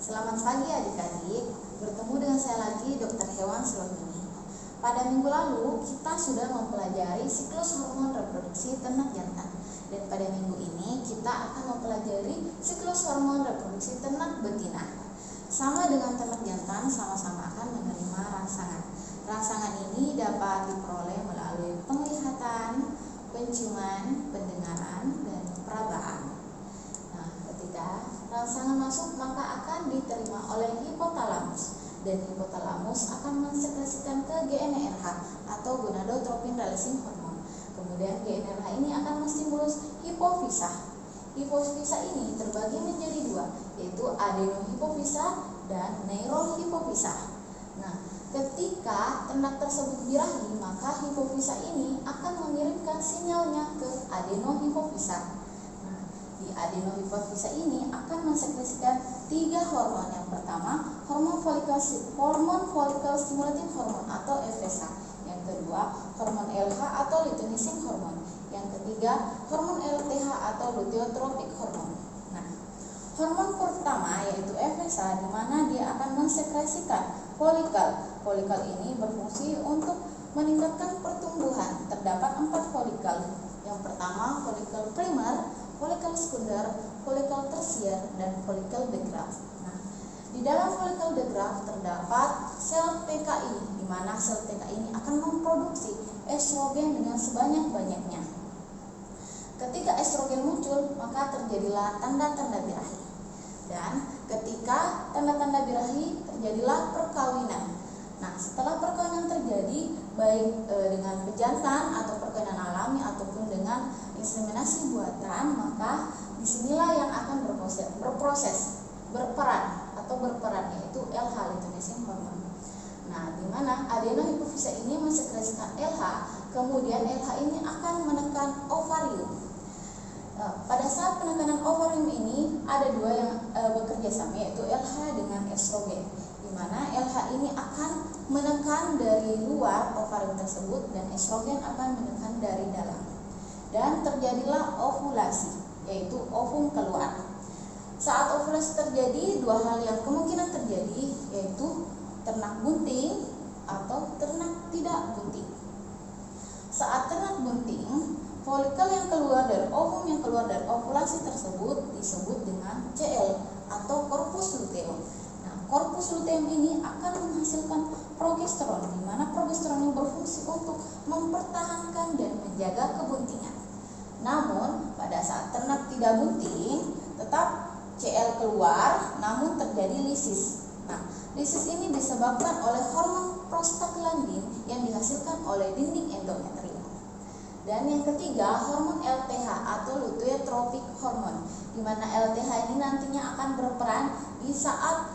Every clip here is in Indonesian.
Selamat pagi adik-adik, bertemu dengan saya lagi Dr. Hewan Sulawini. Pada minggu lalu kita sudah mempelajari siklus hormon reproduksi ternak jantan. Dan pada minggu ini kita akan mempelajari siklus hormon reproduksi ternak betina. Sama dengan ternak jantan, sama-sama akan menerima rangsangan. Rangsangan ini dapat diperoleh melalui penglihatan, penciuman, pendengaran, dan perabaan. Ketika rangsangan masuk maka akan diterima oleh hipotalamus dan hipotalamus akan mensekresikan ke GnRH atau gonadotropin releasing hormone. Kemudian GnRH ini akan menstimulus hipofisa. Hipofisa ini terbagi menjadi dua, yaitu adenohipofisa dan neurohipofisa. Nah, ketika ternak tersebut birahi maka hipofisa ini akan mengirimkan sinyalnya ke adenohipofisa. Di adenohipofisa ini akan mensekresikan 3 hormon. Yang pertama, hormon follicle stimulating hormone atau FSH. Yang kedua, hormon LH atau luteinizing hormone. Yang ketiga, hormon LTH atau luteotrophic hormone. Nah, hormon pertama yaitu FSH, di mana dia akan mensekresikan folikel. Folikel ini berfungsi untuk meningkatkan pertumbuhan. Terdapat 4 folikel. Yang pertama, folikel primer, folikel sekunder, folikel tersier, dan folikel de Graaff. Nah, di dalam folikel de Graaff terdapat sel TKI, di mana sel TKI ini akan memproduksi estrogen dengan sebanyak-banyaknya. Ketika estrogen muncul, maka terjadilah tanda-tanda birahi. Dan ketika tanda-tanda birahi, terjadilah perkawinan. Nah, setelah perkawinan terjadi, baik dengan pejantan atau perkawinan alami ataupun dengan inseminasi buatan, maka disinilah yang akan berperan yaitu LH luteinizing hormone. Nah, di mana adenohipofisa ini mensekresikan LH, kemudian LH ini akan menekan ovarium. Pada saat penekanan ovarium ini ada dua yang bekerja sama, yaitu LH dengan estrogen, di mana LH ini akan menekan dari luar ovarium tersebut dan estrogen akan menekan dari dalam. Dan terjadilah ovulasi, yaitu ovum keluar. Saat ovulasi terjadi, 2 hal yang kemungkinan terjadi, yaitu ternak bunting atau ternak tidak bunting. Saat ternak bunting, folikel yang keluar dari ovum yang keluar dari ovulasi tersebut disebut dengan CL atau corpus luteum. Nah, corpus luteum ini akan menghasilkan progesteron, di mana progesteron yang berfungsi untuk mempertahankan dan menjaga kebuntingan. Namun pada saat ternak tidak bunting, tetap CL keluar, namun terjadi lisis. Nah, lisis ini disebabkan oleh hormon prostaglandin yang dihasilkan oleh dinding endometrium. Dan yang ketiga, hormon LTH atau luteotrophic hormone, di mana LTH ini nantinya akan berperan di saat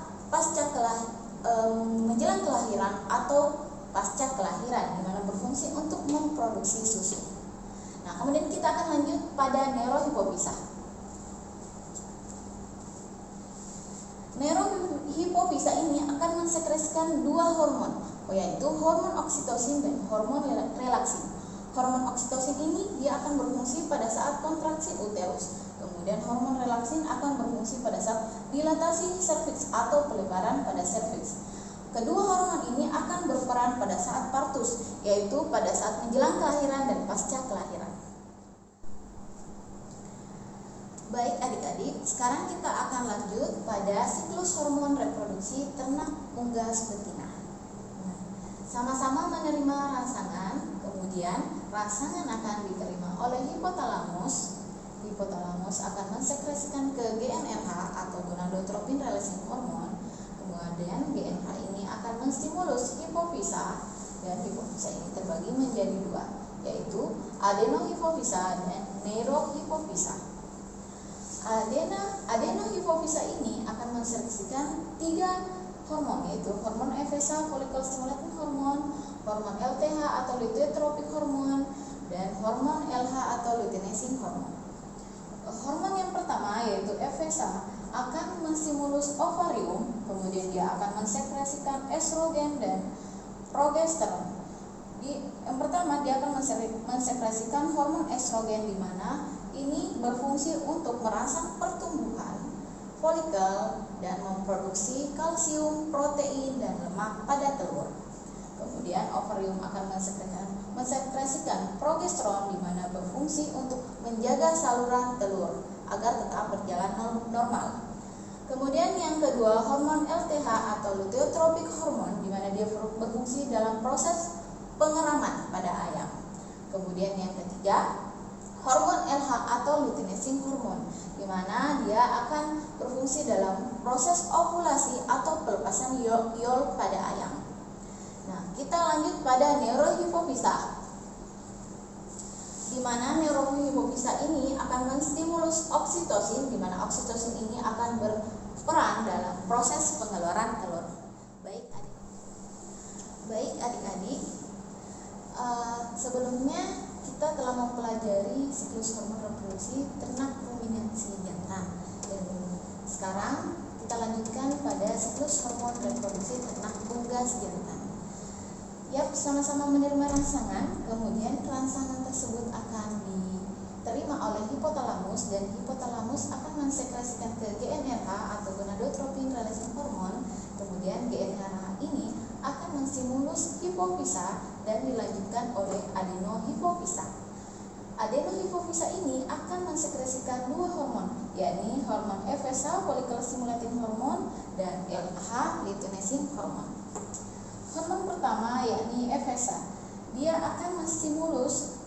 menjelang kelahiran atau pasca kelahiran, di mana berfungsi untuk memproduksi susu. Nah, kemudian kita akan lanjut pada neurohipofisa. Neurohipofisa ini akan mensekresikan 2 hormon, yaitu hormon oksitosin dan hormon relaksin. Hormon oksitosin ini dia akan berfungsi pada saat kontraksi uterus. Kemudian hormon relaksin akan berfungsi pada saat dilatasi serviks atau pelebaran pada serviks. Kedua hormon ini akan berperan pada saat partus, yaitu pada saat menjelang kelahiran dan pasca kelahiran. Baik adik-adik, sekarang kita akan lanjut pada siklus hormon reproduksi ternak unggas betina. Nah, sama-sama menerima rangsangan, kemudian rangsangan akan diterima oleh hipotalamus. Hipotalamus akan mensekresikan ke GnRH atau gonadotropin releasing hormone. Kemudian GnRH ini akan menstimulus hipofisa, dan hipofisa ini terbagi menjadi 2, yaitu adenohipofisa dan neurohipofisa. Adenohipofisa ini akan mensekresikan 3 hormon, yaitu hormon FSH, follicle stimulating hormone, hormon LTH atau luteotrophic hormone, dan hormon LH atau luteinizing hormone. Hormon yang pertama yaitu FSH akan menstimulus ovarium, kemudian dia akan mensekresikan estrogen dan progesteron. Yang pertama dia akan mensekresikan hormon estrogen, di mana ini berfungsi untuk merangsang pertumbuhan. folikel dan memproduksi kalsium, protein, dan lemak pada telur. Kemudian ovarium akan mensekresikan progesteron di mana berfungsi untuk menjaga saluran telur agar tetap berjalan normal. Kemudian yang kedua, hormon LTH atau luteotropik hormon di mana dia berfungsi dalam proses pengeraman pada ayam. Kemudian yang ketiga, hormon LH atau luteinizing hormon di mana dia akan berfungsi dalam proses ovulasi atau pelepasan iol pada ayam. Nah, kita lanjut pada neurohipofisa, di mana neurohipofisa ini akan menstimulus oksitosin, di mana oksitosin ini akan berperan dalam proses pengeluaran telur. Baik adik-adik, sebelumnya kita telah mempelajari siklus hormon reproduksi ternak ruminansi jantan, dan sekarang kita lanjutkan pada siklus hormon reproduksi ternak unggas jantan. Yap, sama-sama menerima rangsangan, kemudian rangsangan tersebut akan diterima oleh hipotalamus, dan hipotalamus akan mensekresikan ke GnRH atau gonadotropin releasing hormone. Kemudian GnRH ini akan menstimulus hipofisa dan dilanjutkan oleh adenohipofisa. Adenohipofisa ini akan mensekresikan dua hormon, yakni hormon FSH follicle stimulating hormone dan LH luteinizing hormone. Hormon pertama yakni FSH, dia akan menstimulus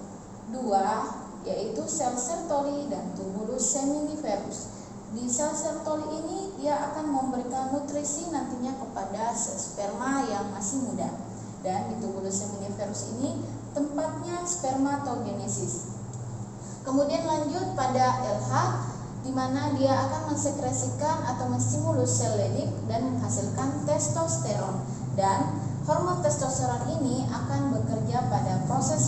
dua, yaitu sel Sertoli dan tumulus seminiferus. Di sel Sertoli ini dia akan memberikan nutrisi nantinya kepada sperma yang masih muda, dan di tumulus seminiferus ini tempatnya spermatogenesis. Kemudian lanjut pada LH, di mana dia akan mensekresikan atau menstimulus sel Leydig dan menghasilkan testosteron, dan hormon testosteron ini akan bekerja pada proses